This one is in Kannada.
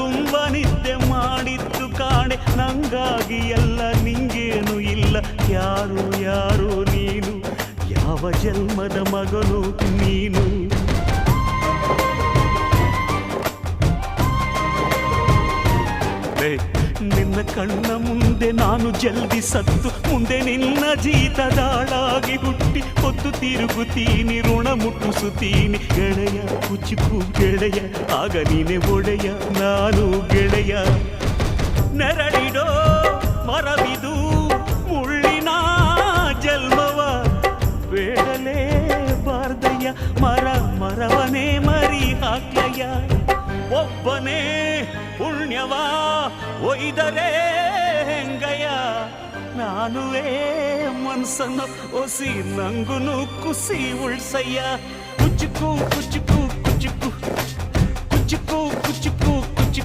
ತುಂಬ ನಿದ್ದೆ ಮಾಡಿದ್ದು ಕಾಣೆ ನಂಗಾಗಿ ಎಲ್ಲ ನಿಂಗೇನು ಇಲ್ಲ ಯಾರು ಯಾರು ನೀನು ಯಾವ ಜನ್ಮದ ಮಗನು ನೀನು ನಿನ್ನ ಕಣ್ಣ ಮುಂದೆ ನಾನು ಜಲ್ದಿ ಸತ್ತು ಮುಂದೆ ನಿನ್ನ ಜೀತದಾಳಾಗಿ ಹುಟ್ಟಿ ಹೊತ್ತು ತಿರುಗುತ್ತೀನಿ ಋಣ ಮುಟ್ಟಿಸುತ್ತೀನಿ ಗೆಳೆಯ ಕುಚಿಕು ಗೆಳೆಯ ಆಗ ನೀನೆ ಒಡೆಯ ನಾನು ಗೆಳೆಯ ನೆರಳಿಡೋ ಮರವಿದು ಮುಳ್ಳಿನ ಜನ್ಮವ ಬೇಡಲೇ ಬಾರ್ದಯ್ಯ ಮರವನೇ ಮರಿ ಹಾಕ್ಲಯ್ಯ ಒಬ್ಬನೇ ಪುಣ್ಯವ ಒಯ್ದರೆ ಹೆಂಗಯ್ಯ ನಾನುವೇ ಮನಸ್ಸನ್ನು ಒಸಿ ನಂಗುನು ಕುಸಿ ಉಳ್ಸಯ್ಯ ಕುಚುಕು ಕುಚುಕು ಕುಚುಕು ಕುಚುಕು ಕುಚುಕು